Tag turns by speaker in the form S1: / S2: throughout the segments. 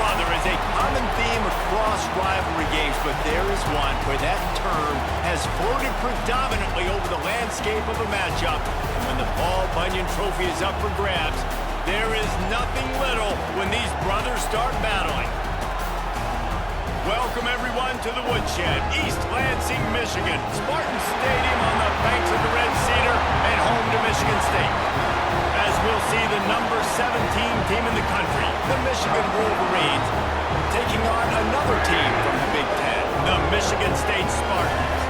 S1: brother is a common theme across rivalry games, but there is one where that term has floated predominantly over the landscape of a matchup. And when the Paul Bunyan Trophy is up for grabs, there is nothing little when these brothers start battling. Welcome, everyone, to the Woodshed, East Lansing, Michigan. Spartan Stadium on the banks of the Red Cedar and home to Michigan State. As we'll see the number 17 team in the country, the Michigan Wolverines, taking on another team from the Big Ten, the Michigan State Spartans.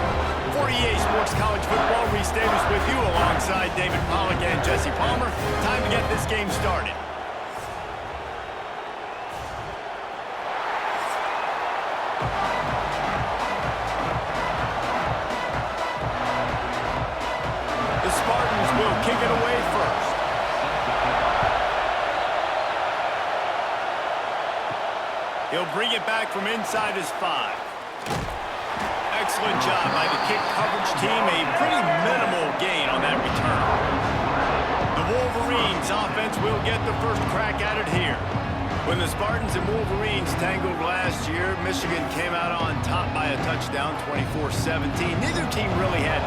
S1: For EA Sports College Football, Reese Davis with you alongside David Pollack and Jesse Palmer. Time to get this game started. The Spartans will kick it away first. He'll bring it back from inside his 5. Excellent job by the kick coverage team. A pretty minimal gain on that return. The Wolverines offense will get the first crack at it here. When the Spartans and Wolverines tangled last year, Michigan came out on top by a touchdown, 24-17. Neither team really had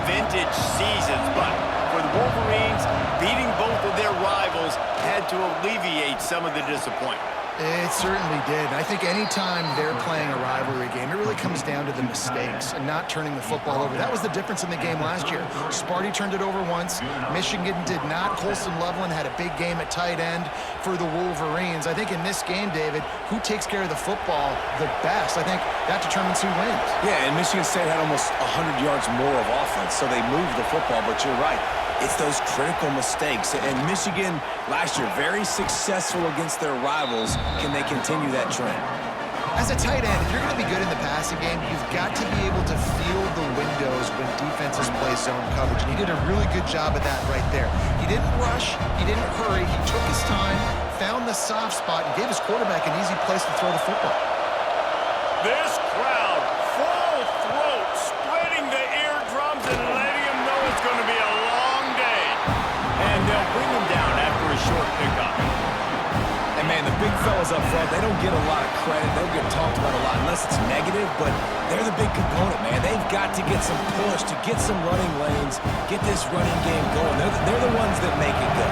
S1: vintage seasons, but for the Wolverines, beating both of their rivals had to alleviate some of the disappointment.
S2: It certainly did. I think anytime they're playing a rivalry game, it really comes down to the mistakes and not turning the football over. That was the difference in the game last year. Sparty turned it over once. Michigan did not. Colson Loveland had a big game at tight end for the Wolverines. I think in this game, David, who takes care of the football the best? I think that determines who wins.
S3: Yeah, and Michigan State had almost 100 yards more of offense, so they moved the football, but you're right. It's those critical mistakes. And Michigan, last year, very successful against their rivals. Can they continue that trend?
S2: As a tight end, if you're going to be good in the passing game, you've got to be able to feel the windows when defenses play zone coverage. And he did a really good job of that right there. He didn't rush. He didn't hurry. He took his time, found the soft spot, and gave his quarterback an easy place to throw the football.
S1: This crowd, full throat, splitting the eardrums and letting him know it's going to be a long day. And they'll bring him down after a short pickup.
S3: And, man, the big fellas up front, they don't get a lot of credit. They don't get talked about a lot unless it's negative, but they're the big component, man. They've got to get some push, to get some running lanes, get this running game going. They're the ones that make it go.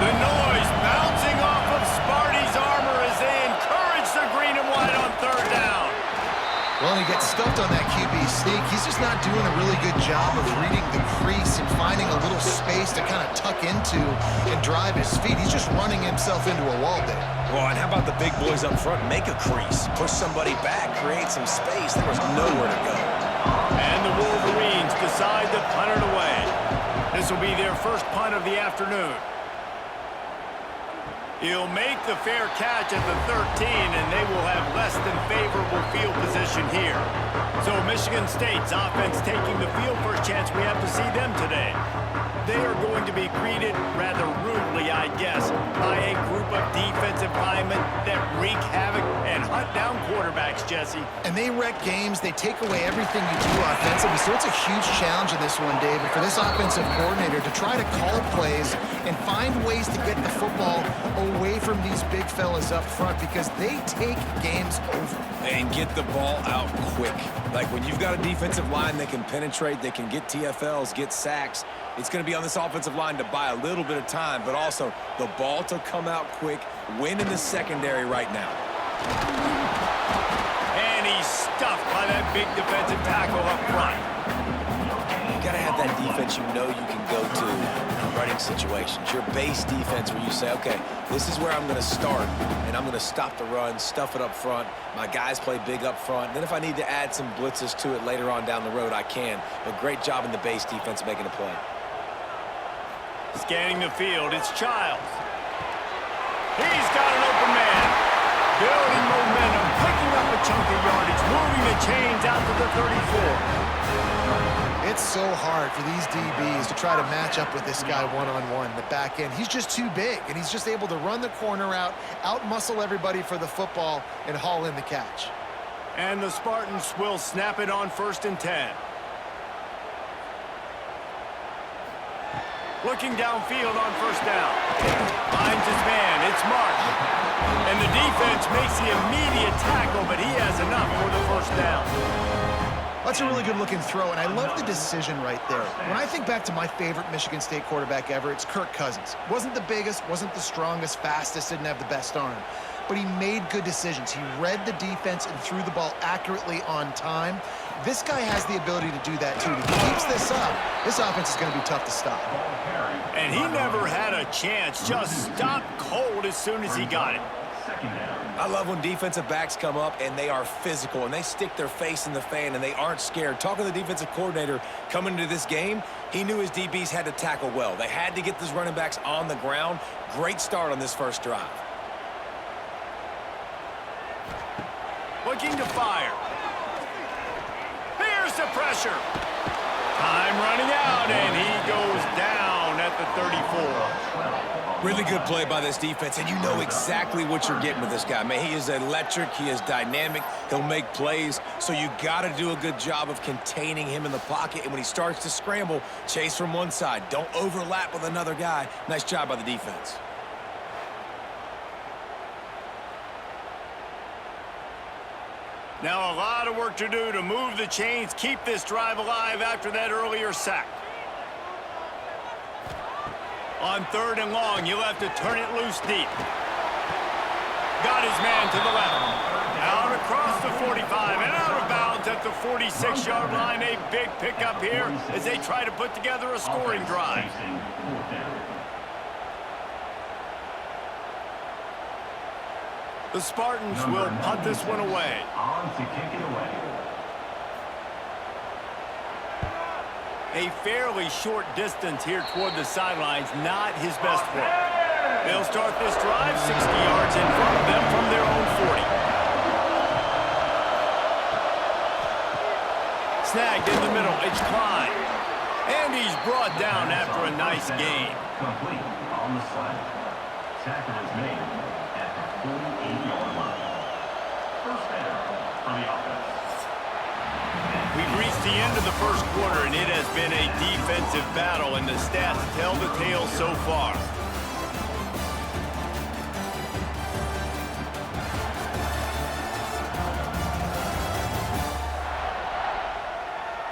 S1: The noise bouncing off of Sparty's armor as they encourage the green and white on third down.
S2: Well, he gets stuffed on that QB sneak. He's just not doing a really good job of reading the crease and finding a little space to kind of tuck into and drive his feet. He's just running himself into a wall there.
S3: Well, and how about the big boys up front? Make a crease, push somebody back, create some space. There was nowhere to go.
S1: And the Wolverines decide to punt it away. This will be their first punt of the afternoon. He'll make the fair catch at the 13, and they will have less than favorable field position here. So Michigan State's offense taking the field. First chance we have to see them today. They are going to be greeted rather rudely, I guess, by a group of defensive linemen that wreak havoc and hunt down quarterbacks, Jesse.
S2: And they wreck games. They take away everything you do offensively. So it's a huge challenge in this one, David, for this offensive coordinator to try to call plays and find ways to get the football away from these big fellas up front because they take games over.
S3: And get the ball out quick. Like when you've got a defensive line that can penetrate, they can get TFLs, get sacks, it's going to be on this offensive line to buy a little bit of time, but also the ball to come out quick, win in the secondary right now.
S1: And he's stuffed by that big defensive tackle up front.
S3: You got to have that defense you know you can go to in running situations. Your base defense where you say, okay, this is where I'm going to start, and I'm going to stop the run, stuff it up front. My guys play big up front. Then if I need to add some blitzes to it later on down the road, I can. But great job in the base defense making a play.
S1: Scanning the field, it's Childs. He's got an open man. Building momentum, picking up a chunk of yardage, moving the chains out to the 34.
S2: It's so hard for these DBs to try to match up with this guy one-on-one, the back end. He's just too big, and he's just able to run the corner out-muscle everybody for the football, and haul in the catch.
S1: And the Spartans will snap it on 1st and 10. Looking downfield on first down. Finds his man. It's Marsh. And the defense makes the immediate tackle, but he has enough for the first down.
S2: That's a really good-looking throw, and I love the decision right there. When I think back to my favorite Michigan State quarterback ever, it's Kirk Cousins. Wasn't the biggest, wasn't the strongest, fastest, didn't have the best arm. But he made good decisions. He read the defense and threw the ball accurately on time. This guy has the ability to do that, too. If he keeps this up, this offense is going to be tough to stop.
S1: And he never had a chance. Just stopped cold as soon as he got it.
S3: I love when defensive backs come up and they are physical and they stick their face in the fan and they aren't scared. Talking to the defensive coordinator coming into this game, he knew his DBs had to tackle well. They had to get those running backs on the ground. Great start on this first drive.
S1: Looking to fire. Here's the pressure. Time running out, and he goes down at the 34.
S3: Really good play by this defense, and you know exactly what you're getting with this guy. Man, he is electric. He is dynamic. He'll make plays, so you got to do a good job of containing him in the pocket. And when he starts to scramble, chase from one side. Don't overlap with another guy. Nice job by the defense.
S1: Now a lot of work to do to move the chains, keep this drive alive after that earlier sack. On third and long, you'll have to turn it loose deep. Got his man to the left. Out across the 45 and out of bounds at the 46-yard line. A big pickup here as they try to put together a scoring drive. The Spartans will punt this one away.
S4: On to kick it away.
S1: A fairly short distance here toward the sidelines, not his best work. They'll start this drive 60 yards in front of them from their own 40. Snagged in the middle, it's Klein. And he's brought down after a nice gain.
S4: Complete on the slide. Tackle is made at the 48-yard line. First down for the offense.
S1: We've reached the end of the first quarter, and it has been a defensive battle, and the stats tell the tale so far.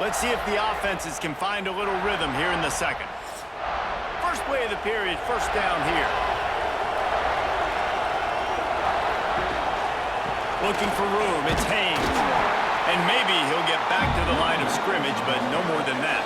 S1: Let's see if the offenses can find a little rhythm here in the second. First play of the period, first down here. Looking for room, it's Haynes. And maybe he'll get back to the line of scrimmage, but no more than that.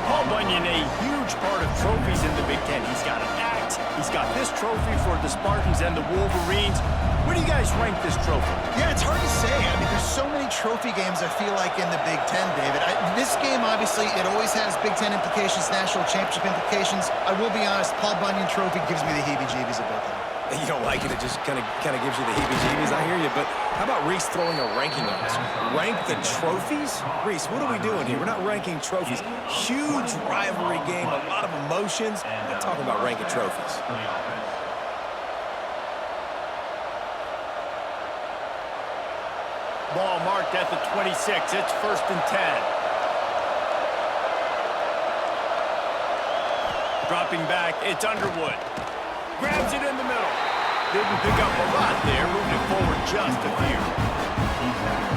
S1: Paul Bunyan, a huge part of trophies in the Big Ten. He's got an axe. He's got this trophy for the Spartans and the Wolverines. Where do you guys rank this trophy?
S2: Yeah, it's hard to say. I mean, there's so many trophy games, I feel like, in the Big Ten, David. This game, obviously, it always has Big Ten implications, national championship implications. I will be honest, Paul Bunyan Trophy gives me the heebie-jeebies a bit, though.
S3: You don't like it, it just kind of gives you the heebie-jeebies. I hear you, but how about Reese throwing a ranking on us? Rank the trophies? Reese, what are we doing here? We're not ranking trophies. Huge rivalry game, a lot of emotions. I'm not talking about ranking trophies.
S1: Ball marked at the 26. It's first and 10. Dropping back, it's Underwood. Grabs it in the middle. Didn't pick up a lot there, moving it forward just a few.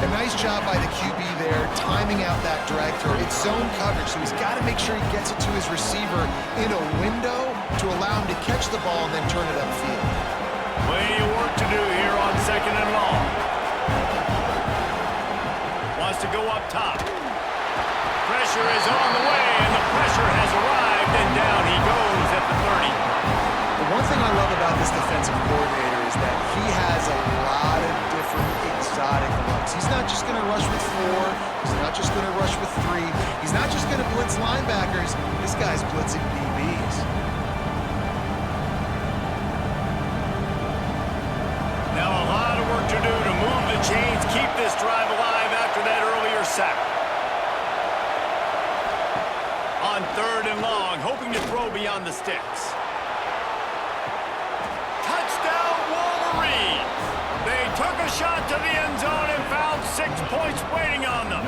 S2: A nice job by the QB there, timing out that drag throw. It's zone coverage, so he's got to make sure he gets it to his receiver in a window to allow him to catch the ball and then turn it upfield.
S1: Plenty of work to do here on second and long. Wants to go up top. Pressure is on the way, and the pressure has arrived, and down he goes at the 30.
S2: The one thing I love about this defensive coordinator is that he has a lot of different exotic looks. He's not just going to rush with 4. He's not just going to rush with 3. He's not just going to blitz linebackers. This guy's blitzing DBs.
S1: Now a lot of work to do to move the chains, keep this drive alive after that earlier sack. On third and long, hoping to throw beyond the sticks. They took a shot to the end zone and found 6 points waiting on them.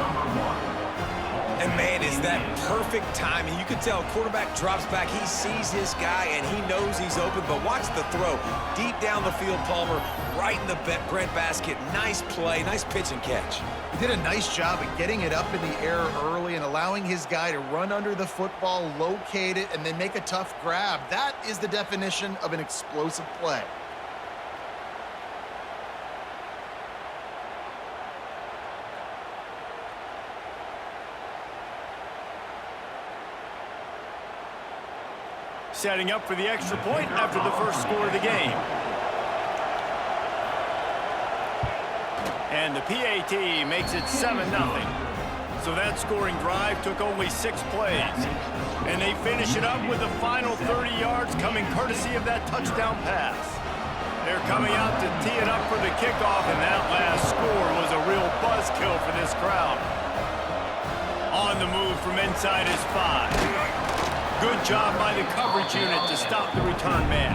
S3: And man, is It's that perfect timing. You can tell quarterback drops back. He sees his guy, and he knows he's open. But watch the throw. Deep down the field, Palmer, right in the breadbasket. Nice play, nice pitch and catch.
S2: He did a nice job of getting it up in the air early and allowing his guy to run under the football, locate it, and then make a tough grab. That is the definition of an explosive play.
S1: Setting up for the extra point after the first score of the game. And the PAT makes it 7-0. So that scoring drive took only 6 plays. And they finish it up with the final 30 yards coming courtesy of that touchdown pass. They're coming out to tee it up for the kickoff, and that last score was a real buzzkill for this crowd. On the move from inside his 5. Good job by the coverage unit to stop the return man.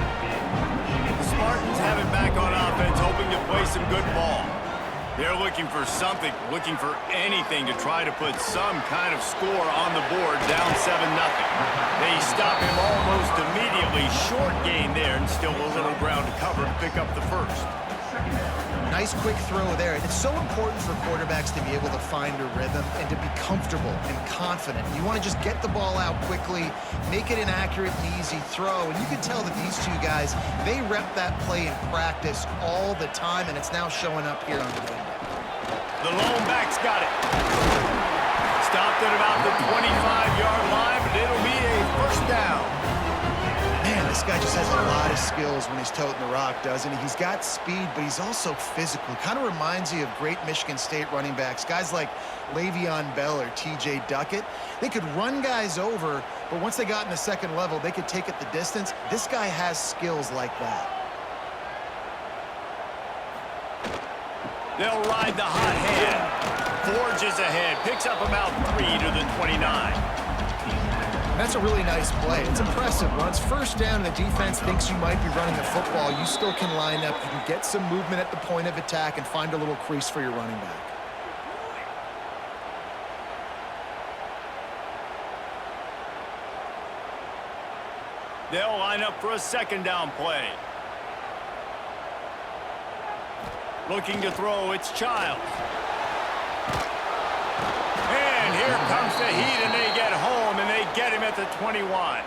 S1: The Spartans have it back on offense, hoping to play some good ball. They're looking for something, looking for anything to try to put some kind of score on the board, down 7-0. They stop him almost immediately. Short gain there, and still a little ground to cover to pick up the first.
S2: Nice quick throw there. And it's so important for quarterbacks to be able to find a rhythm and to be comfortable and confident. You want to just get the ball out quickly, make it an accurate and easy throw. And you can tell that these two guys, they rep that play in practice all the time, and it's now showing up here on the game.
S1: The lone back's got it. Stopped at about the 25-yard line, but it'll be a first down.
S2: Man, this guy just has a lot of skills when he's toting the rock, doesn't he? He's got speed, but he's also physical. Kind of reminds you of great Michigan State running backs. Guys like Le'Veon Bell or T.J. Duckett. They could run guys over, but once they got in the second level, they could take it the distance. This guy has skills like that.
S1: They'll ride the hot hand. Forges ahead, picks up about 3 to the 29.
S2: That's a really nice play. It's impressive. Once first down and the defense thinks you might be running the football, you still can line up. You can get some movement at the point of attack and find a little crease for your running back.
S1: They'll line up for a second down play. Looking to throw, it's Childs. And here comes the heat, and they get home, and they get him at the 21.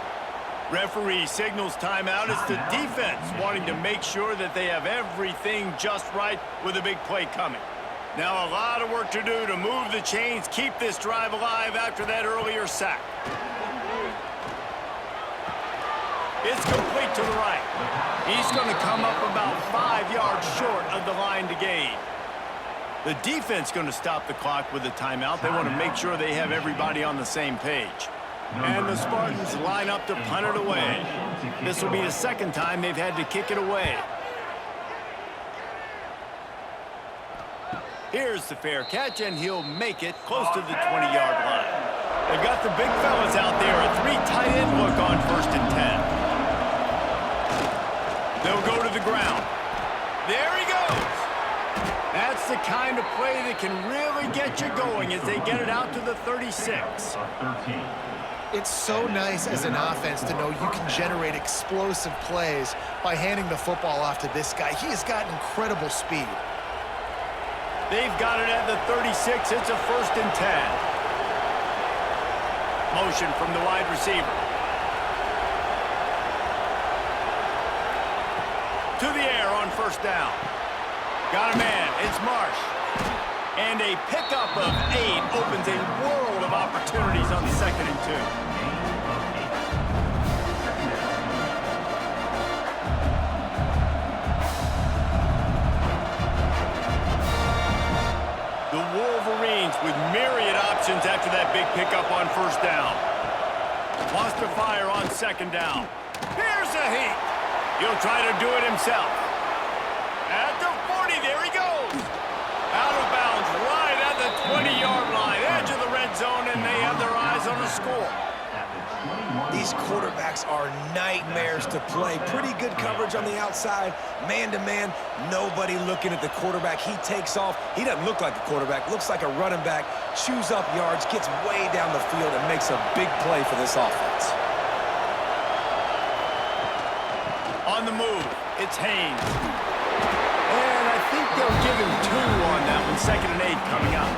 S1: Referee signals timeout. It's the defense wanting to make sure that they have everything just right with a big play coming. Now a lot of work to do to move the chains, keep this drive alive after that earlier sack. It's complete to the right. He's going to come up about 5 yards short of the line to gain. The defense going to stop the clock with a timeout. They want to make sure they have everybody on the same page. And the Spartans line up to punt it away. This will be the second time they've had to kick it away. Here's the fair catch, and he'll make it close to the 20-yard line. They've got the big fellas out there. A 3 tight end look on 1st and 10. They'll go to the ground. There he goes. That's the kind of play that can really get you going as they get it out to the 36.
S2: It's so nice as an offense to know you can generate explosive plays by handing the football off to this guy. He has got incredible speed.
S1: They've got it at the 36. It's a 1st and 10. Motion from the wide receiver. To the air on 1st down. Got a man. It's Marsh. And a pickup of 8 opens a world of opportunities on 2nd and 2. The Wolverines with myriad options after that big pickup on 1st down. Lost to fire on 2nd down. Here's a heat. He'll try to do it himself. At the 40, there he goes. Out of bounds, right at the 20-yard line. Edge of the red zone, and they have their eyes on the score.
S3: These quarterbacks are nightmares to play. Pretty good coverage on the outside. Man-to-man, nobody looking at the quarterback. He takes off. He doesn't look like a quarterback. Looks like a running back. Chews up yards, gets way down the field, and makes a big play for this offense.
S1: On the move, it's Haynes. And I think they'll give him 2 on that one. 2nd and 8 coming up.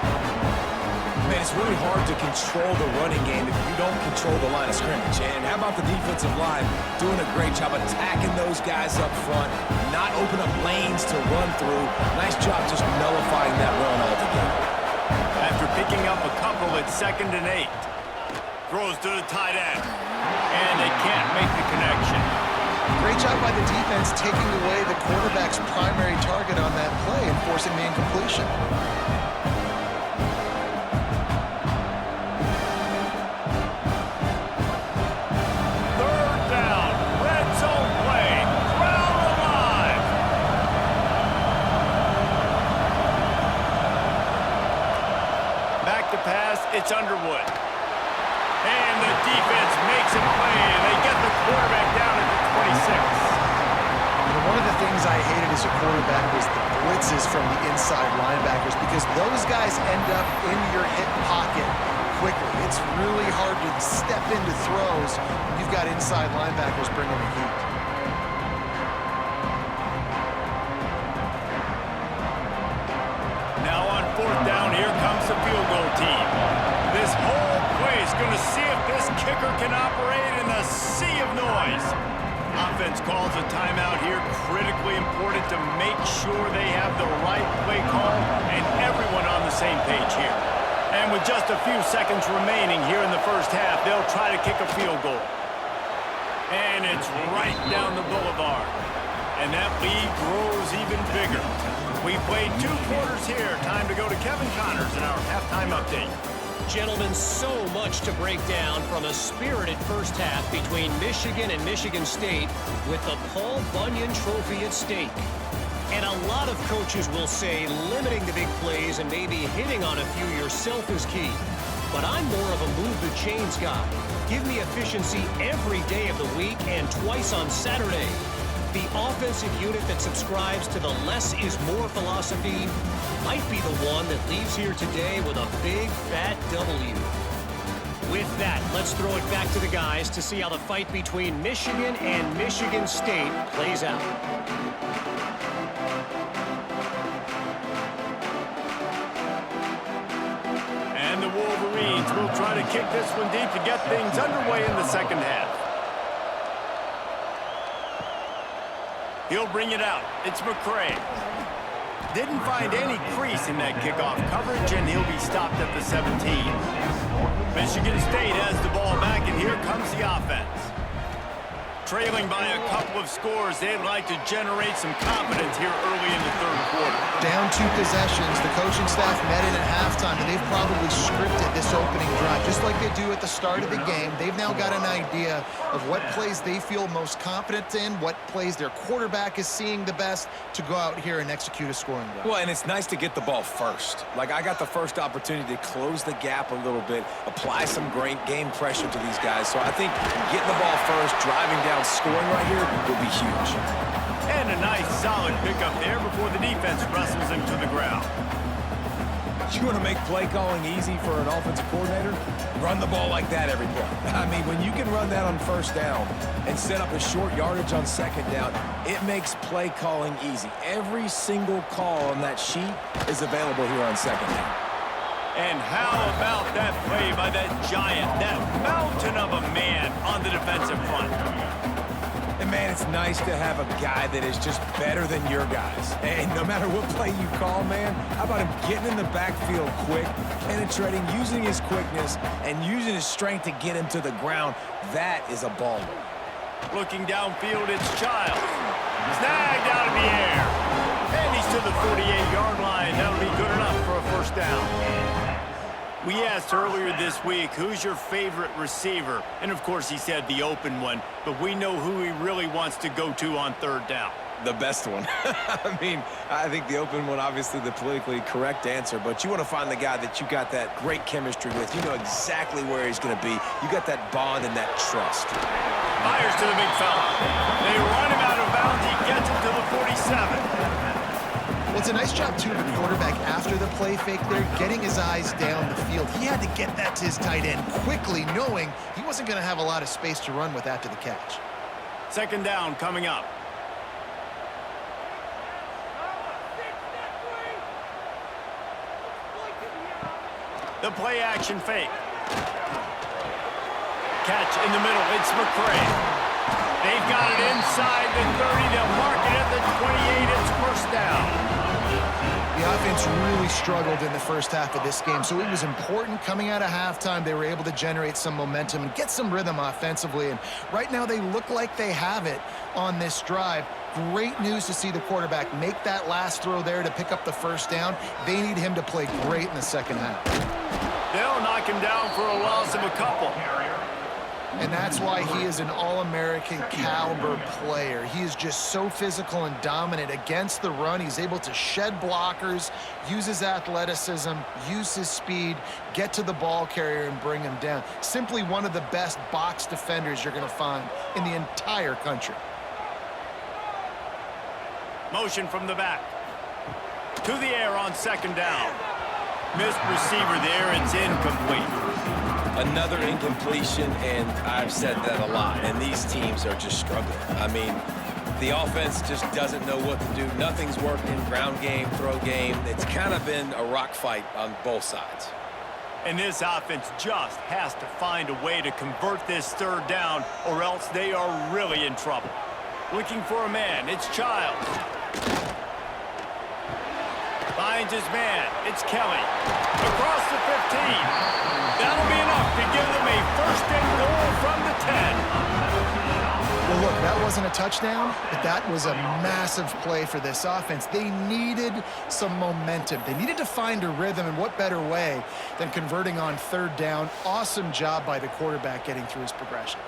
S3: Man, it's really hard to control the running game if you don't control the line of scrimmage. And how about the defensive line doing a great job attacking those guys up front, not open up lanes to run through. Nice job just nullifying that run altogether.
S1: After picking up a couple, it's 2nd and 8. Throws to the tight end. And they can't make the connection.
S2: Great job by the defense taking away the quarterback's primary target on that play and forcing the incompletion.
S1: It's Underwood. And the defense makes a play, and they get the quarterback down at the 26.
S2: You know, one of the things I hated as a quarterback was the blitzes from the inside linebackers because those guys end up in your hip pocket quickly. It's really hard to step into throws when you've got inside linebackers bringing the heat.
S1: Now on 4th down, here comes the field goal team. This whole play is going to see if this kicker can operate in the sea of noise. Offense calls a timeout here. Critically important to make sure they have the right play call and everyone on the same page here. And with just a few seconds remaining here in the first half, they'll try to kick a field goal. And it's right down the boulevard. And that lead grows even bigger. We played 2 quarters here. Time to go to Kevin Connors in our halftime update.
S5: Gentlemen, so much to break down from a spirited first half between Michigan and Michigan State with the Paul Bunyan Trophy at stake. And a lot of coaches will say limiting the big plays and maybe hitting on a few yourself is key. But I'm more of a move the chains guy. Give me efficiency every day of the week and twice on Saturday. The offensive unit that subscribes to the less is more philosophy might be the one that leaves here today with a big, fat W. With that, let's throw it back to the guys to see how the fight between Michigan and Michigan State plays out.
S1: And the Wolverines will try to kick this one deep to get things underway in the second half. He'll bring it out. It's McCray. Didn't find any crease in that kickoff coverage, and he'll be stopped at the 17. Michigan State has the ball back, and here comes the offense. Trailing by a couple of scores, they'd like to generate some confidence here early in the third quarter.
S2: Down 2 possessions, the coaching staff met in at halftime, and they've probably scripted this opening drive. Just like they do at the start of the game, they've now got an idea of what plays they feel most confident in, what plays their quarterback is seeing the best to go out here and execute a scoring drive.
S3: Well, and it's nice to get the ball first. Like, I got the first opportunity to close the gap a little bit, apply some great game pressure to these guys. So I think getting the ball first, driving down, scoring right here will be huge.
S1: And a nice solid pickup there before the defense wrestles him to the ground.
S3: You want to make play calling easy for an offensive coordinator? Run the ball like that every play. I mean, when you can run that on 1st down and set up a short yardage on 2nd down, it makes play calling easy. Every single call on that sheet is available here on 2nd down.
S1: And how about that play by that giant, that mountain of a man on the defensive front?
S3: And, man, it's nice to have a guy that is just better than your guys. And no matter what play you call, man, how about him getting in the backfield quick, penetrating, using his quickness, and using his strength to get him to the ground. That is a baller.
S1: Looking downfield, it's Childs. Snagged out of the air. And he's to the 48-yard line. That'll be good enough for a 1st down. We asked earlier this week, who's your favorite receiver? And, of course, he said the open one, but we know who he really wants to go to on 3rd down.
S3: The best one. I mean, I think the open one, obviously the politically correct answer, but you want to find the guy that you got that great chemistry with. You know exactly where he's going to be. You got that bond and that trust.
S1: Fires to the big fella. They run him out of bounds. He gets him to the 47.
S2: Well, it's a nice job, too, of the quarterback after the play fake there, getting his eyes down the field. He had to get that to his tight end quickly, knowing he wasn't going to have a lot of space to run with after the catch.
S1: Second down coming up. The play action fake. Catch in the middle. It's McCray. They've got it inside the 30. They'll mark it at the 28. It's first down.
S2: The offense really struggled in the first half of this game, so it was important coming out of halftime. They were able to generate some momentum and get some rhythm offensively, and right now they look like they have it on this drive. Great news to see the quarterback make that last throw there to pick up the first down. They need him to play great in the second half.
S1: They'll knock him down for a loss of a couple.
S2: And that's why he is an All-American caliber player. He is just so physical and dominant against the run. He's able to shed blockers, use his athleticism, use his speed, get to the ball carrier and bring him down. Simply one of the best box defenders you're going to find in the entire country.
S1: Motion from the back. To the air on second down. Missed receiver there. It's incomplete.
S3: Another incompletion, and I've said that a lot, and these teams are just struggling. I mean, the offense just doesn't know what to do. Nothing's working. Ground game, throw game. It's kind of been a rock fight on both sides.
S1: And this offense just has to find a way to convert this third down, or else they are really in trouble. Looking for a man. It's Childs. Finds his man. It's Kelly. Across the 15. That'll be enough to give them a first and goal from the 10.
S2: Well, look, that wasn't a touchdown, but that was a massive play for this offense. They needed some momentum. They needed to find a rhythm, and what better way than converting on third down. Awesome job by the quarterback getting through his progression.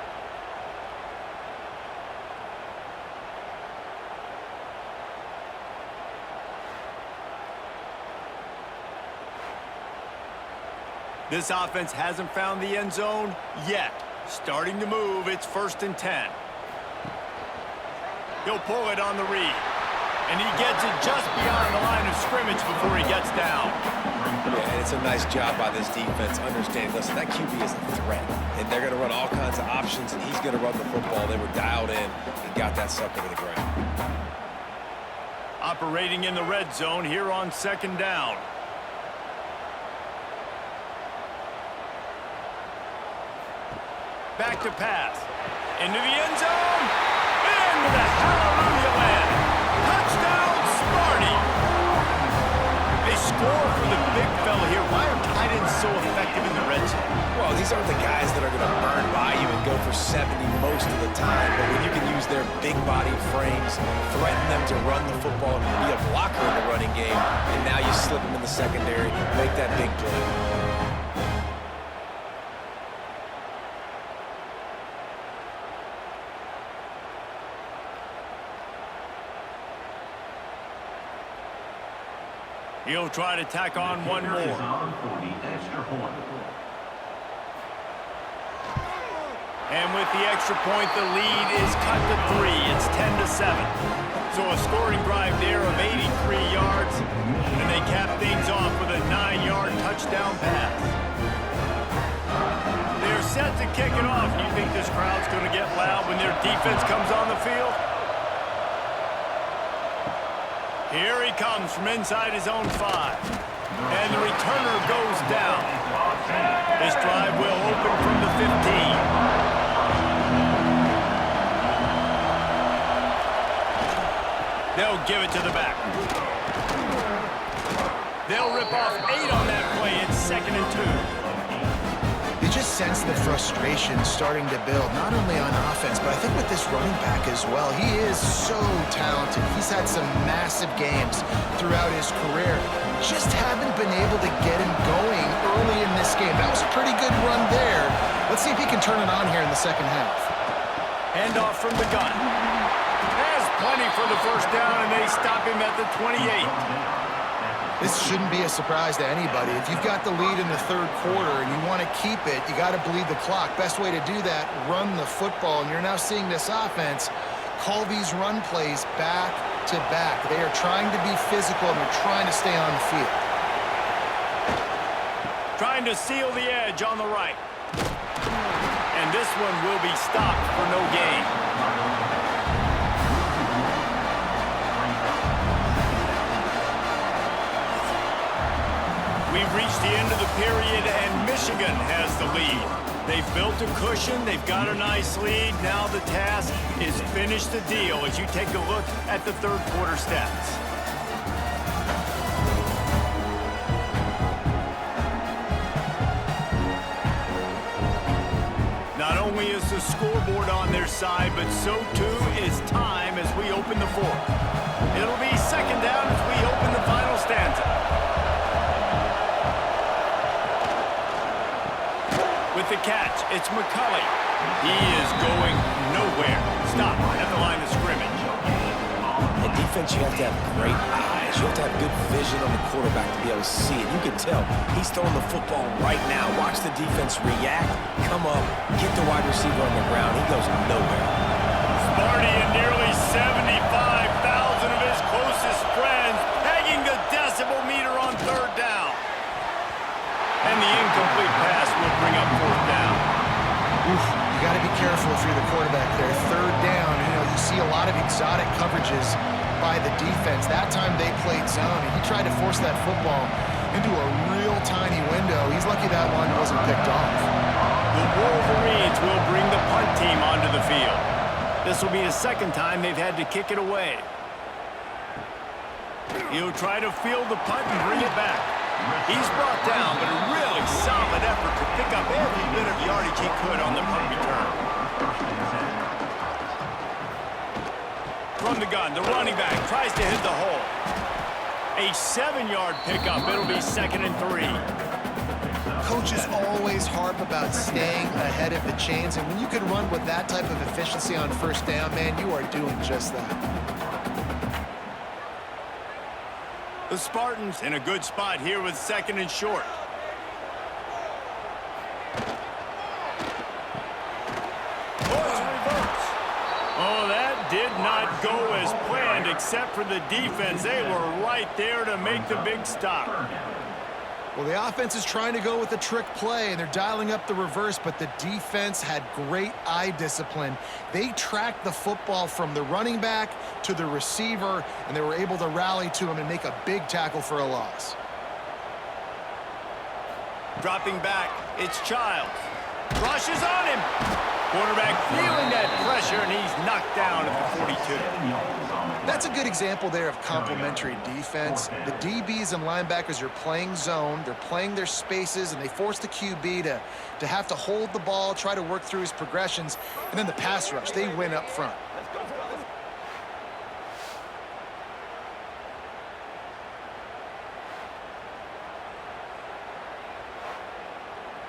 S1: This offense hasn't found the end zone yet. Starting to move, it's first and 10. He'll pull it on the read. And he gets it just beyond the line of scrimmage before he gets down.
S3: Yeah, and it's a nice job by this defense. Understanding, listen, that QB is a threat. And they're going to run all kinds of options, and he's going to run the football. They were dialed in and got that sucker to the ground.
S1: Operating in the red zone here on second down. Back to pass. Into the end zone. Into the hallelujah land. Touchdown, Sparty. They score for the big fella here. Why are tight ends so effective in the red zone?
S3: Well, these aren't the guys that are going to burn by you and go for 70 most of the time. But when you can use their big body frames, threaten them to run the football, be a blocker in the running game, and now you slip them in the secondary, make that big play.
S1: He'll try to tack on one more. And with the extra point, the lead is cut to 3. It's 10-7. So a scoring drive there of 83 yards. And they cap things off with a 9-yard touchdown pass. They're set to kick it off. Do you think this crowd's going to get loud when their defense comes on the field? Here he comes from inside his own 5. And the returner goes down. This drive will open from the 15. They'll give it to the back. They'll rip off 8 on that play. It's 2nd and 2.
S2: You just sense the frustration starting to build, not only on offense, but I think with this running back as well. He is so talented. He's had some massive games throughout his career. Just haven't been able to get him going early in this game. That was a pretty good run there. Let's see if he can turn it on here in the second half.
S1: Handoff from the gun. As plenty for the first down, and they stop him at the 28.
S2: This shouldn't be a surprise to anybody. If you've got the lead in the third quarter and you want to keep it, you got to bleed the clock. Best way to do that, run the football. And you're now seeing this offense call these run plays back to back. They are trying to be physical, and they're trying to stay on the field.
S1: Trying to seal the edge on the right. And this one will be stopped for no gain. We've reached the end of the period, and Michigan has the lead. They've built a cushion. They've got a nice lead. Now the task is finish the deal as you take a look at the third quarter stats. Not only is the scoreboard on their side, but so too is time as we open the fourth. It'll be second down as we open the final stanza. With the catch, it's McCulley. He is going nowhere. Stop at the line of scrimmage.
S3: In defense, you have to have great eyes. You have to have good vision on the quarterback to be able to see it. You can tell he's throwing the football right now. Watch the defense react, come up, get the wide receiver on the ground. He goes nowhere.
S1: Sparty and nearly 75,000 of his closest friends pegging the decibel meter on third down. And the incomplete pass will bring up fourth down.
S2: Oof, you got to be careful if you're the quarterback there. Third down, you see a lot of exotic coverages by the defense. That time they played zone, and he tried to force that football into a real tiny window. He's lucky that one wasn't picked off.
S1: The Wolverines will bring the punt team onto the field. This will be the second time they've had to kick it away. He'll try to field the punt and bring it back. He's brought down, but a really solid effort to pick up every bit of yardage he could on the punt return. From the gun, the running back tries to hit the hole. A 7-yard pickup. It'll be 2nd and 3.
S2: Coaches always harp about staying ahead of the chains, and when you can run with that type of efficiency on first down, man, you are doing just that.
S1: The Spartans in a good spot here with 2nd and short. Oh, that did not go as planned, except for the defense. They were right there to make the big stop.
S2: Well, the offense is trying to go with a trick play, and they're dialing up the reverse, but the defense had great eye discipline. They tracked the football from the running back to the receiver, and they were able to rally to him and make a big tackle for a loss.
S1: Dropping back, it's Childs. Rushes on him. Quarterback feeling that pressure, and he's knocked down at the 42.
S2: That's a good example there of complementary defense. The DBs and linebackers are playing zone, they're playing their spaces, and they force the QB to have to hold the ball, try to work through his progressions, and then the pass rush, they win up front.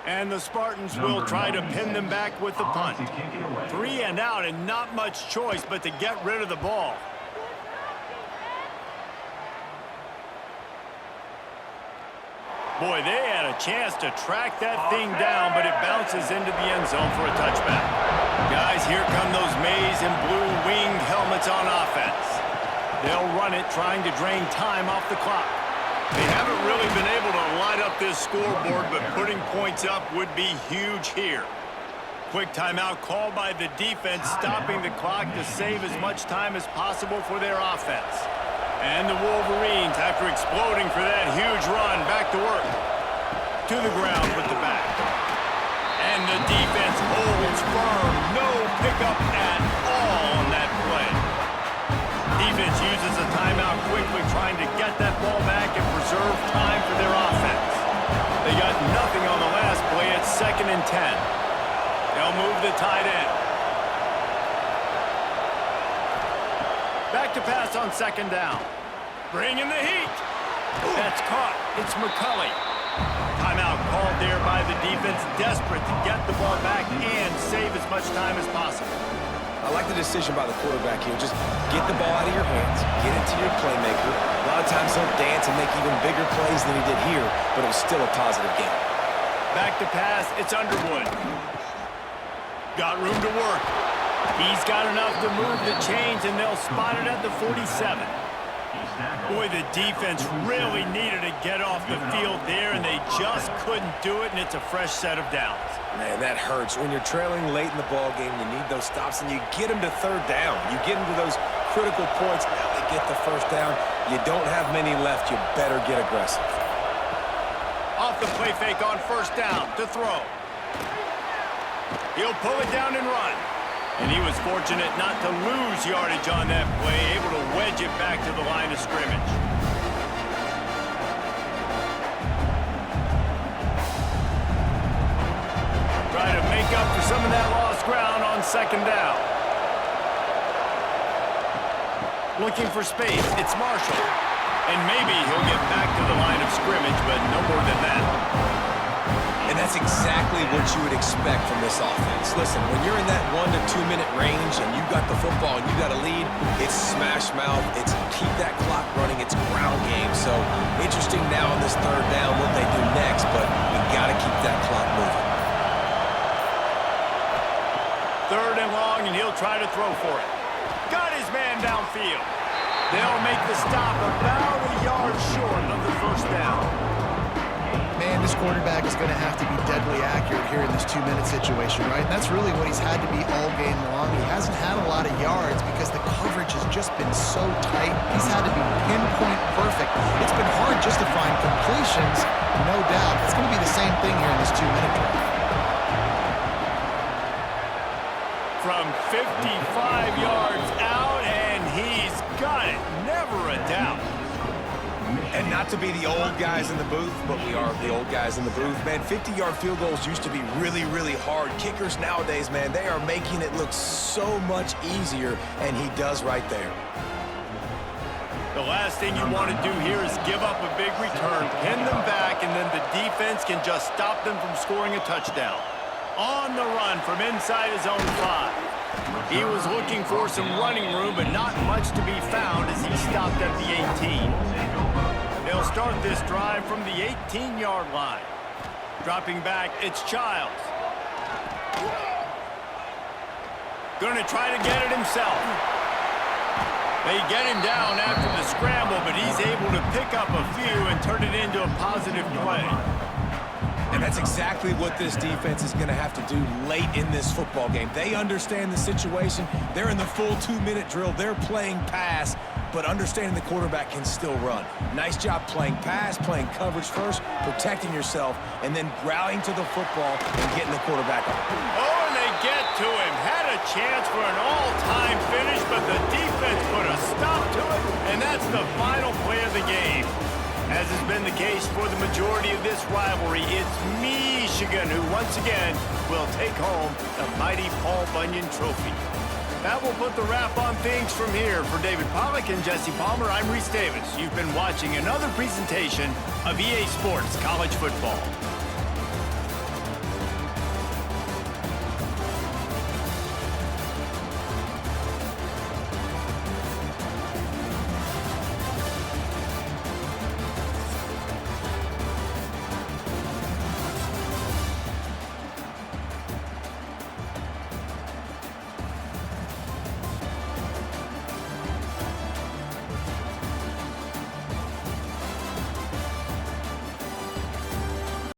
S1: And the Spartans will try to pin them back with the punt. 3 and out, and not much choice but to get rid of the ball. Boy, they had a chance to track that thing down, but it bounces into the end zone for a touchback. Guys, here come those maize and blue winged helmets on offense. They'll run it, trying to drain time off the clock. They haven't really been able to light up this scoreboard, but putting points up would be huge here. Quick timeout called by the defense, stopping the clock to save as much time as possible for their offense. And the Wolverines, after exploding for that huge run, back to work. To the ground with the back. And the defense holds firm. No pickup at all on that play. Defense uses a timeout quickly, trying to get that ball back and preserve time for their offense. They got nothing on the last play. It's 2nd and 10. They'll move the tight end. Back to pass on 2nd down. Bringing the heat. That's caught. It's McCulley. Timeout called there by the defense, desperate to get the ball back and save as much time as possible.
S3: I like the decision by the quarterback here. Just get the ball out of your hands, get it to your playmaker. A lot of times he'll dance and make even bigger plays than he did here, but it was still a positive game.
S1: Back to pass, it's Underwood. Got room to work. He's got enough to move the chains, and they'll spot it at the 47. Boy, the defense really needed to get off the field there, and they just couldn't do it, and it's a fresh set of downs.
S3: Man, that hurts. When you're trailing late in the ball game, you need those stops, and you get them to third down. You get them to those critical points. Now they get the first down. You don't have many left. You better get aggressive.
S1: Off the play fake on first down to throw. He'll pull it down and run. And he was fortunate not to lose yardage on that play, able to wedge it back to the line of scrimmage. Trying to make up for some of that lost ground on second down. Looking for space, it's Marshall. And maybe he'll get back to the line of scrimmage, but no more than that.
S3: And that's exactly what you would expect from this offense. Listen, when you're in that 1 to 2 minute range and you got the football and you got a lead, it's smash mouth, it's keep that clock running, it's ground game. So interesting now on this third down what they do next, but we got to keep that clock moving.
S1: Third and long, and he'll try to throw for it. Got his man downfield. They'll make the stop about a yard short of the first down.
S2: Man, this quarterback is going to have to be deadly accurate here in this 2-minute situation, right? And that's really what he's had to be all game long. He hasn't had a lot of yards because the coverage has just been so tight. He's had to be pinpoint perfect. It's been hard just to find completions, no doubt. It's going to be the same thing here in this 2-minute drive.
S1: From 55 yards out, and he's got it. Never a doubt.
S3: And not to be the old guys in the booth, but we are the old guys in the booth. Man, 50-yard field goals used to be really, really hard. Kickers nowadays, man, they are making it look so much easier, and he does right there.
S1: The last thing you want to do here is give up a big return, pin them back, and then the defense can just stop them from scoring a touchdown. On the run from inside his own 5. He was looking for some running room, but not much to be found as he stopped at the 18. They'll start this drive from the 18-yard line. Dropping back, it's Childs. Going to try to get it himself. They get him down after the scramble, but he's able to pick up a few and turn it into a positive play.
S3: And that's exactly what this defense is going to have to do late in this football game. They understand the situation. They're in the full 2-minute drill. They're playing pass, but understanding the quarterback can still run. Nice job playing pass, playing coverage first, protecting yourself, and then rallying to the football and getting the quarterback up.
S1: Oh, and they get to him. Had a chance for an all-time finish, but the defense put a stop to it, and that's the final play of the game. As has been the case for the majority of this rivalry, it's Michigan who once again will take home the mighty Paul Bunyan Trophy. That will put the wrap on things from here. For David Pollack and Jesse Palmer, I'm Reese Davis. You've been watching another presentation of EA Sports College Football.